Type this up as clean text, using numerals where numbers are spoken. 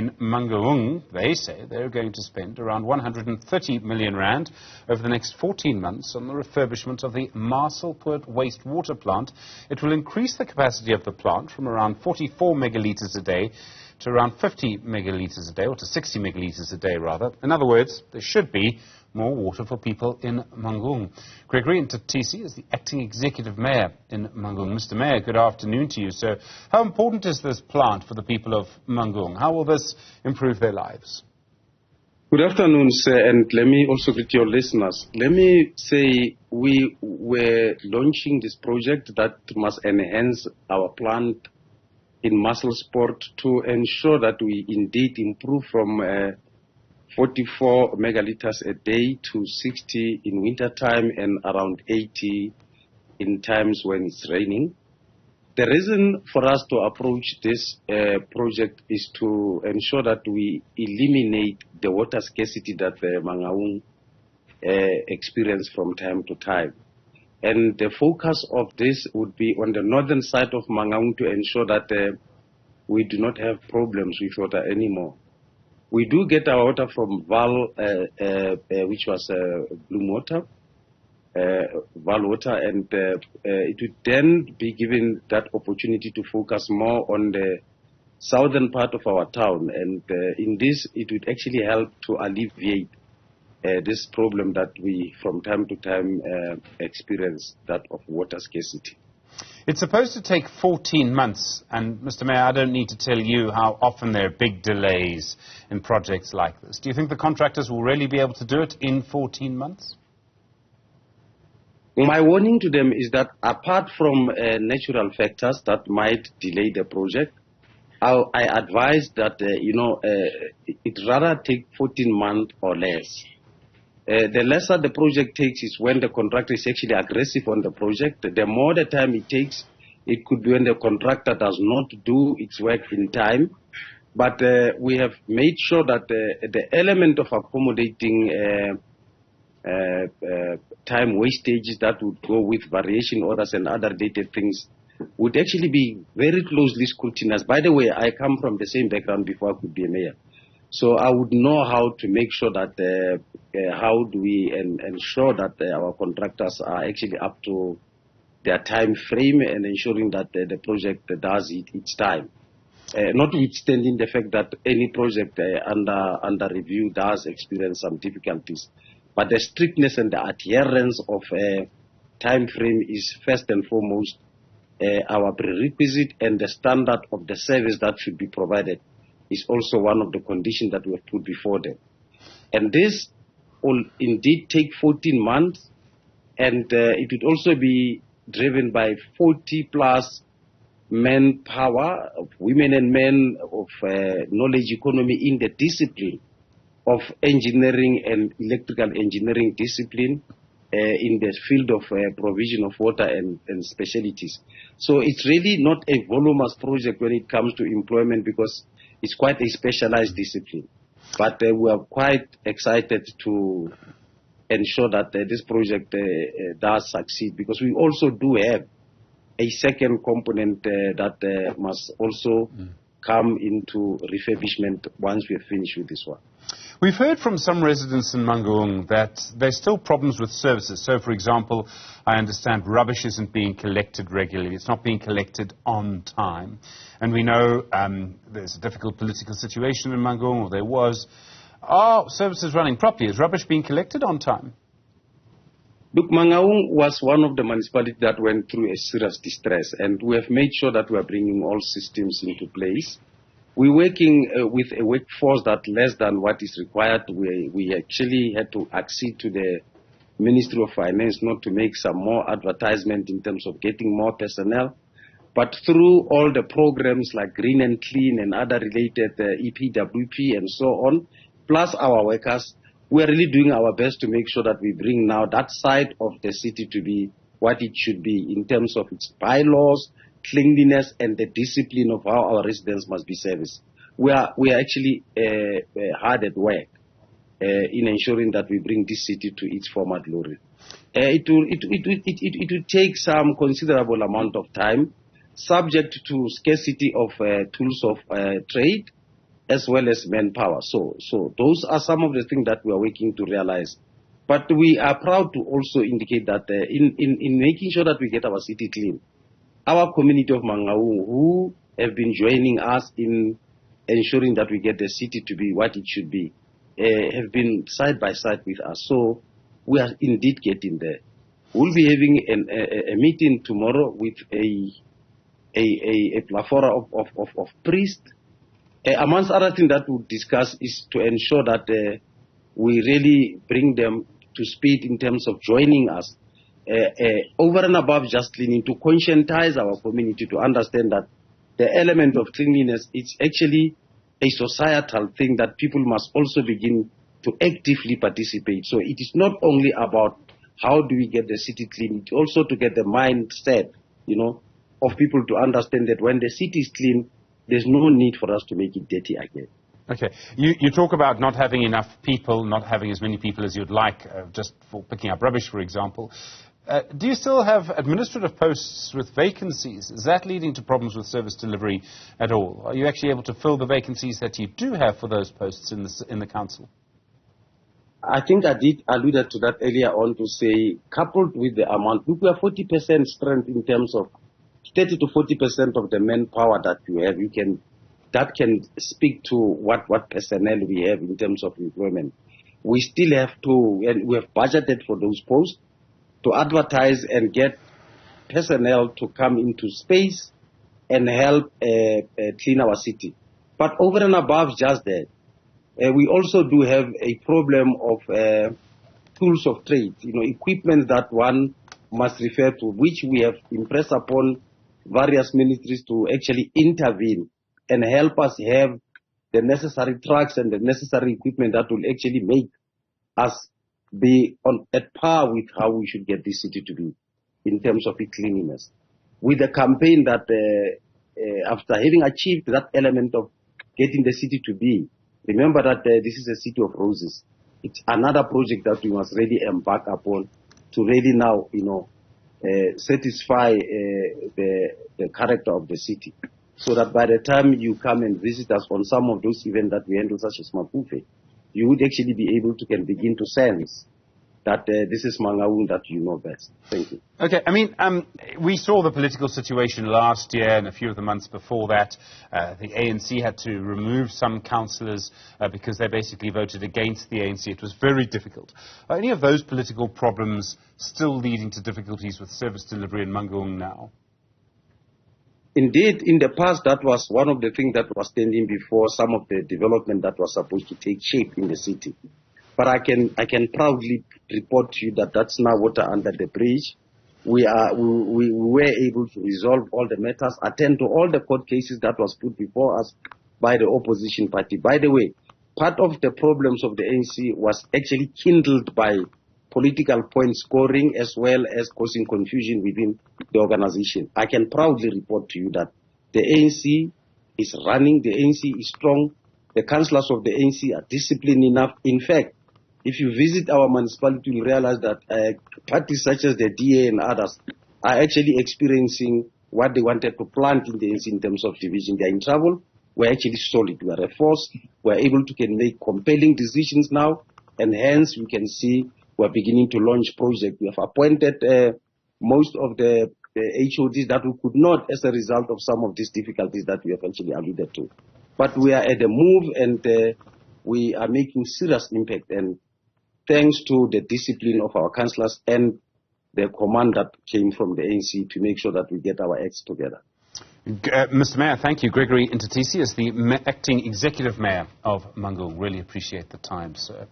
in Mangaung, they say they're going to spend around 130 million rand over the next 14 months on the refurbishment of the Maselspoort WasteWater plant. It will increase the capacity of the plant from around 44 megalitres a day to around 50 megalitres a day, or to 60 megalitres a day, rather. In other words, there should be more water for people in Mangaung. Gregory Nthatisi is the acting executive mayor in Mangaung. Mr. Mayor, good afternoon to you. So, how important is this plant for the people of Mangaung? How will this improve their lives? Good afternoon, sir, and let me also greet your listeners. Let me say we were launching this project that must enhance our plant in Maselspoort to ensure that we indeed improve from 44 megalitres a day to 60 in winter time and around 80 in times when it's raining. The reason for us to approach this project is to ensure that we eliminate the water scarcity that Mangaung experience from time to time. And the focus of this would be on the northern side of Mangaung to ensure that we do not have problems with water anymore. We do get our water from Val, which was Bloom Water, Val Water, and it would then be given that opportunity to focus more on the southern part of our town. And in this, it would actually help to alleviate this problem that we from time to time experience, that of water scarcity. It's supposed to take 14 months, and Mr. Mayor, I don't need to tell you how often there are big delays in projects like this. Do you think the contractors will really be able to do it in 14 months? My warning to them is that apart from natural factors that might delay the project, I advise that, it rather take 14 months or less. The lesser the project takes is when the contractor is actually aggressive on the project. The more the time it takes, it could be when the contractor does not do its work in time. But we have made sure that the element of accommodating time wastages that would go with variation orders and other related things would actually be very closely scrutinized. By the way, I come from the same background before I could be a mayor. So I would know how to make sure that how do we ensure that our contractors are actually up to their time frame and ensuring that the project does its time. Notwithstanding the fact that any project under review does experience some difficulties. But the strictness and the adherence of time frame is first and foremost our prerequisite, and the standard of the service that should be provided is also one of the conditions that we have put before them. And this will indeed take 14 months, and it would also be driven by 40 plus manpower of women and men of knowledge economy in the discipline of engineering and electrical engineering discipline in the field of provision of water and specialties. So it's really not a voluminous project when it comes to employment, because it's quite a specialized discipline. But we are quite excited to ensure that this project does succeed, because we also do have a second component that must also come into refurbishment once we are finished with this one. We've heard from some residents in Mangaung that there's still problems with services. So, for example, I understand rubbish isn't being collected regularly. It's not being collected on time. And we know there's a difficult political situation in Mangaung, or there was. Are services running properly? Is rubbish being collected on time? Look, Mangaung was one of the municipalities that went through a serious distress, and we have made sure that we are bringing all systems into place. We're working with a workforce that less than what is required. We actually had to accede to the Ministry of Finance not to make some more advertisement in terms of getting more personnel. But through all the programs like Green and Clean and other related EPWP and so on, plus our workers, we are really doing our best to make sure that we bring now that side of the city to be what it should be in terms of its bylaws, cleanliness, and the discipline of how our residents must be serviced. We are actually hard at work in ensuring that we bring this city to its former glory. It will take some considerable amount of time, subject to scarcity of tools of trade, as well as manpower. So those are some of the things that we are working to realize. But we are proud to also indicate that in making sure that we get our city clean, our community of Mangaung, who have been joining us in ensuring that we get the city to be what it should be, have been side by side with us. So we are indeed getting there. We'll be having a meeting tomorrow with a plethora of priests. Amongst other things that we'll discuss is to ensure that we really bring them to speed in terms of joining us over and above just cleaning, to conscientize our community to understand that the element of cleanliness is actually a societal thing that people must also begin to actively participate. So it is not only about how do we get the city clean, it's also to get the mindset, of people to understand that when the city is clean, there's no need for us to make it dirty again. Okay. You talk about not having enough people, not having as many people as you'd like, just for picking up rubbish, for example. Do you still have administrative posts with vacancies? Is that leading to problems with service delivery at all? Are you actually able to fill the vacancies that you do have for those posts in the council? I think I did allude to that earlier on to say, coupled with the amount, look, we have 40% strength in terms of 30 to 40% of the manpower that you have. That can speak to what personnel we have in terms of employment. We still have to, and we have budgeted for those posts, to advertise and get personnel to come into space and help clean our city. But over and above just that, we also do have a problem of tools of trade, equipment that one must refer to, which we have impressed upon various ministries to actually intervene and help us have the necessary trucks and the necessary equipment that will actually make us be at par with how we should get this city to be in terms of its cleanliness. With the campaign that after having achieved that element of getting the city to be, remember that this is a city of roses. It's another project that we must really embark upon to really now, satisfy the character of the city, so that by the time you come and visit us on some of those events that we handle, such as Mapufe, you would actually be able to begin to sense that this is Mangaung that you know best. Thank you. Okay, we saw the political situation last year and a few of the months before that. The ANC had to remove some councillors because they basically voted against the ANC. It was very difficult. Are any of those political problems still leading to difficulties with service delivery in Mangaung now? Indeed, in the past, that was one of the things that was standing before some of the development that was supposed to take shape in the city. But I can proudly report to you that that's now water under the bridge. We were able to resolve all the matters, attend to all the court cases that was put before us by the opposition party. By the way, part of the problems of the ANC was actually kindled by political point scoring as well as causing confusion within the organization. I can proudly report to you that the ANC is running, the ANC is strong, the councillors of the ANC are disciplined enough. In fact, if you visit our municipality, you'll realize that parties such as the DA and others are actually experiencing what they wanted to plant in the ANC in terms of division. They are in trouble. We're actually solid. We are a force. We're able to make compelling decisions now, and hence we can see we're beginning to launch projects. We have appointed most of the HODs that we could not as a result of some of these difficulties that we have actually alluded to. But we are at the move, and we are making serious impact, and thanks to the discipline of our councillors and the command that came from the ANC to make sure that we get our acts together. Mr. Mayor, thank you. Gregory Nthatisi is the acting executive mayor of Mangaung. Really appreciate the time, sir.